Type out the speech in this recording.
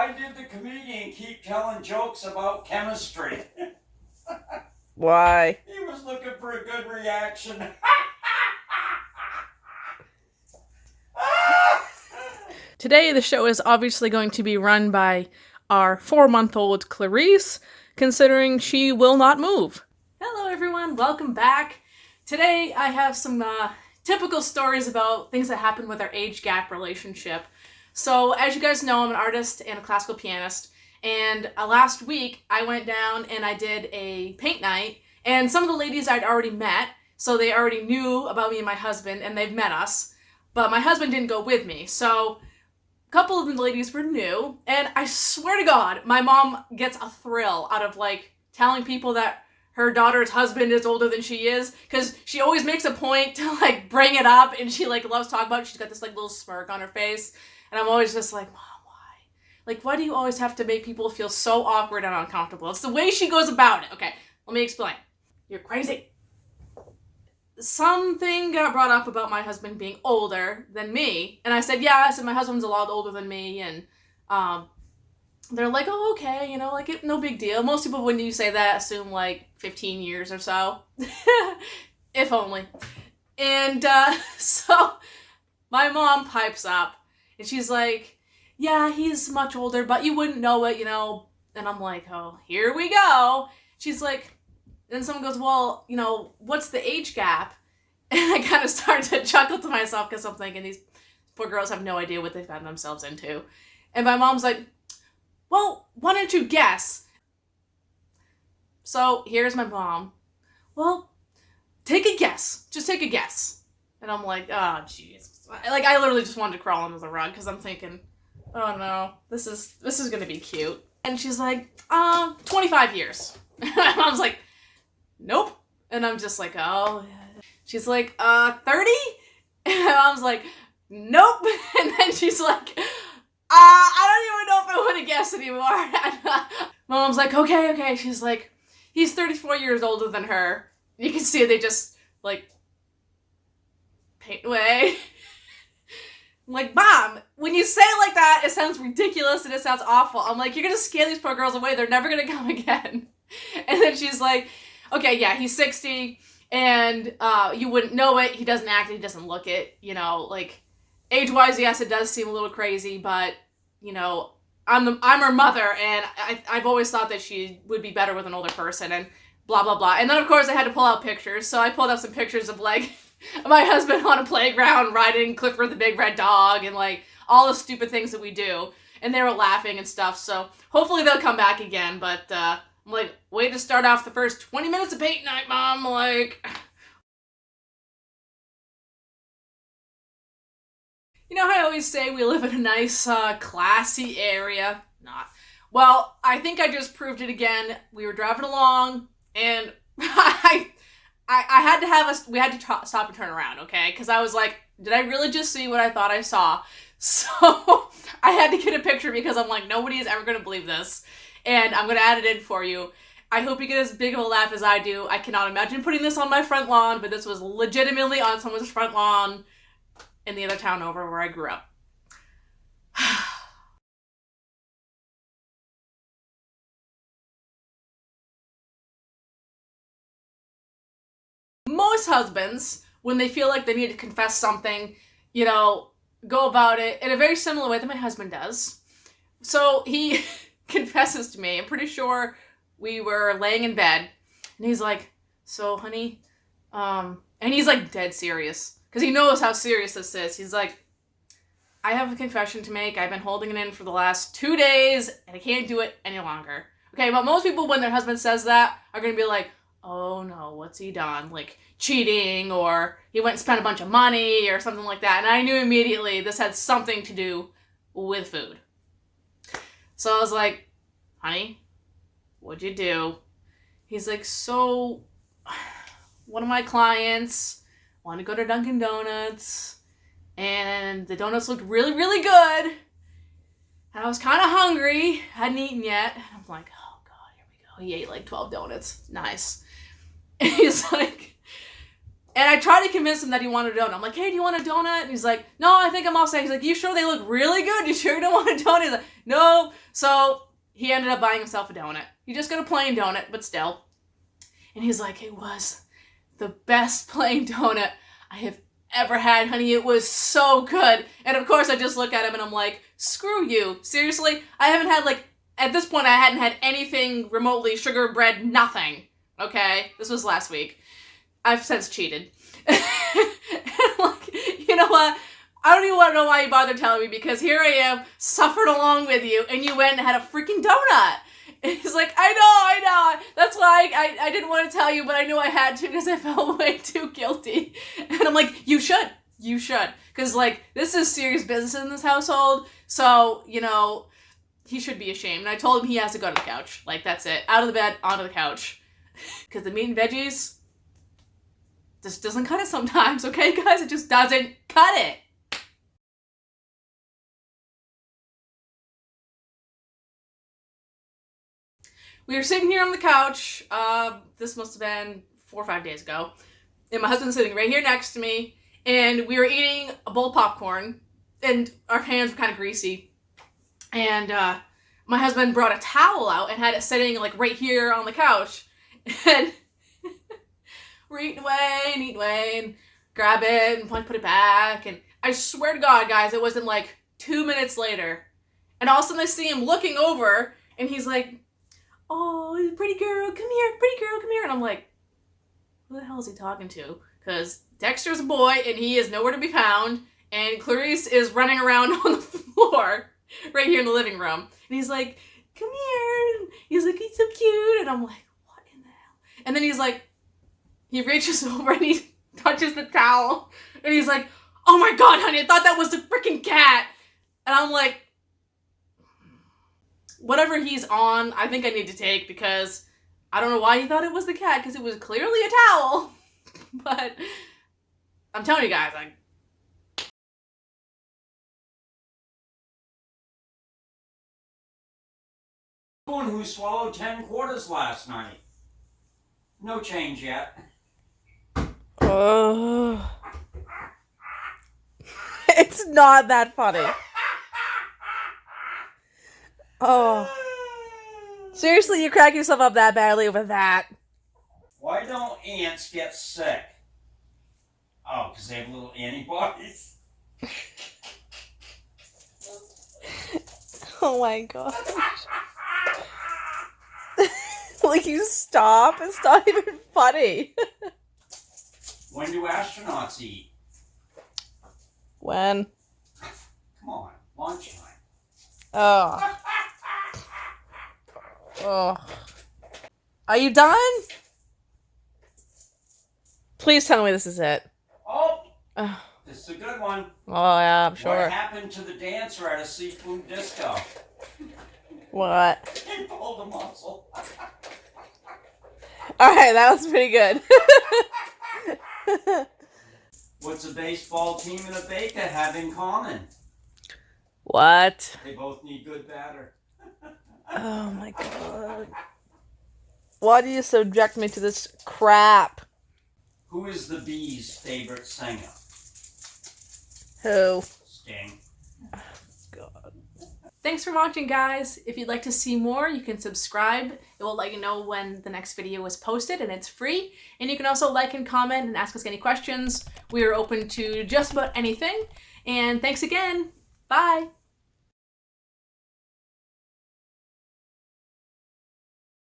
why did the comedian keep telling jokes about chemistry? Why? He was looking for a good reaction. Today, the show is obviously going to be run by our 4-month-old Clarice, considering she will not move. Hello, everyone. Welcome back. Today, I have some typical stories about things that happen with our age gap relationship. So, as you guys know, I'm an artist and a classical pianist, and last week, I went down and I did a paint night, and some of the ladies I'd already met, so they already knew about me and my husband, and they've met us, but my husband didn't go with me, so a couple of the ladies were new, and I swear to God, my mom gets a thrill out of, telling people that her daughter's husband is older than she is, because she always makes a point to, bring it up, and she, loves talking about it. She's got this, little smirk on her face, and I'm always just like, Mom, why? Why do you always have to make people feel so awkward and uncomfortable? It's the way she goes about it. Okay, let me explain. You're crazy. Something got brought up about my husband being older than me, and I said, my husband's a lot older than me, and they're like, oh, okay, no big deal. Most people, when you say that, assume 15 years or so. If only. And so my mom pipes up, and she's like, yeah, he's much older, but you wouldn't know it, And I'm like, oh, here we go. She's like, then someone goes, well, what's the age gap? And I kind of start to chuckle to myself because I'm thinking these poor girls have no idea what they've gotten themselves into. And my mom's like, well, why don't you guess? So here's my mom. Well, take a guess. Just take a guess. And I'm like, oh, jeez. I literally just wanted to crawl under the rug because I'm thinking, oh no, this is going to be cute. And she's like, 25 years. And my mom's like, nope. And I'm just like, oh. She's like, 30? And my mom's like, nope. And then she's like, I don't even know if I want to guess anymore. My mom's like, okay. She's like, he's 34 years older than her. You can see they just, paint away. I'm like, Mom, when you say it like that, it sounds ridiculous and it sounds awful. I'm like, you're going to scare these poor girls away. They're never going to come again. And then she's like, okay, yeah, he's 60, and you wouldn't know it. He doesn't act, he doesn't look it, age-wise, yes, it does seem a little crazy, but, I'm her mother, and I've always thought that she would be better with an older person, and blah, blah, blah. And then, of course, I had to pull out pictures, so I pulled up some pictures of, my husband on a playground riding Clifford the Big Red Dog, and, all the stupid things that we do, and they were laughing and stuff, so hopefully they'll come back again, but, I'm like, way to start off the first 20 minutes of paint night, Mom, how I always say we live in a nice, classy area? Not. Well, I think I just proved it again. We were driving along, and I had to we had to stop and turn around, okay? Because I was like, did I really just see what I thought I saw? So, I had to get a picture because I'm like, nobody is ever going to believe this. And I'm going to add it in for you. I hope you get as big of a laugh as I do. I cannot imagine putting this on my front lawn, but this was legitimately on someone's front lawn in the other town over where I grew up. Most husbands, when they feel like they need to confess something, go about it in a very similar way that my husband does. So he confesses to me. I'm pretty sure we were laying in bed, and he's like, so, honey, and he's, dead serious, because he knows how serious this is. He's like, I have a confession to make. I've been holding it in for the last 2 days, and I can't do it any longer. Okay, but most people, when their husband says that, are going to be like, oh no, what's he done? Cheating, or he went and spent a bunch of money, or something like that. And I knew immediately this had something to do with food. So I was like, honey, what'd you do? He's like, so, one of my clients wanted to go to Dunkin' Donuts, and the donuts looked really, really good, and I was kind of hungry, hadn't eaten yet, and I'm like, oh god, here we go. He ate 12 donuts. Nice. And he's like, And I tried to convince him that he wanted a donut. I'm like, hey, do you want a donut? And he's like, no, I think I'm all set. He's like, you sure they look really good? You sure you don't want a donut? He's like, no. So he ended up buying himself a donut. He just got a plain donut, but still. And he's like, it was the best plain donut I have ever had, honey. It was so good. And of course, I just look at him and I'm like, screw you. Seriously? I haven't had, like, at this point, I hadn't had anything remotely sugar, bread, nothing. Okay? This was last week. I've since cheated. And I'm like, you know what? I don't even want to know why you bothered telling me, because here I am, suffered along with you, and you went and had a freaking donut. And he's like, I know. That's why I didn't want to tell you, but I knew I had to because I felt way too guilty. And I'm like, you should. Because, like, this is serious business in this household. So, you know, he should be ashamed. And I told him he has to go to the couch. Like, that's it. Out of the bed, onto the couch. Because the meat and veggies just doesn't cut it sometimes, okay, guys? It just doesn't cut it. We were sitting here on the couch. This must have been 4 or 5 days ago. And my husband's sitting right here next to me. And we were eating a bowl of popcorn. And our hands were kind of greasy. And my husband brought a towel out and had it sitting, like, right here on the couch. And we're eating away, and grab it and put it back. And I swear to God, guys, it wasn't like 2 minutes later. And all of a sudden I see him looking over, and he's like, oh, pretty girl, come here. And I'm like, who the hell is he talking to? Because Dexter's a boy, and he is nowhere to be found. And Clarice is running around on the floor right here in the living room. And he's like, come here. And he's like, he's so cute. And I'm like, what in the hell? And then he's like, he reaches over and he touches the towel. And he's like, oh my God, honey, I thought that was the freaking cat. And I'm like, whatever he's on, I think I need to take, because I don't know why he thought it was the cat, because it was clearly a towel. But I'm telling you guys, Someone who swallowed 10 quarters last night. No change yet. Oh. It's not that funny. Oh. Seriously, you crack yourself up that badly over that. Why don't ants get sick? Oh, because they have little antibodies. Oh my gosh. Like, you stop? It's not even funny. When do astronauts eat? When? Come on, lunchtime. Oh. Oh. Are you done? Please tell me this is it. Oh, Oh, this is a good one. yeah, I'm sure. What happened to the dancer at a seafood disco? What? He pulled a muscle. Alright, that was pretty good. What's a baseball team and a baker have in common? What? They both need good batter. Oh my God. Why do you subject me to this crap? Who is the Bees' favorite singer? Who? Sting. God. thanks for watching, guys. If you'd like to see more, you can subscribe. It will let you know when the next video is posted, and it's free. And you can also like and comment and ask us any questions. We are open to just about anything. And thanks again. Bye.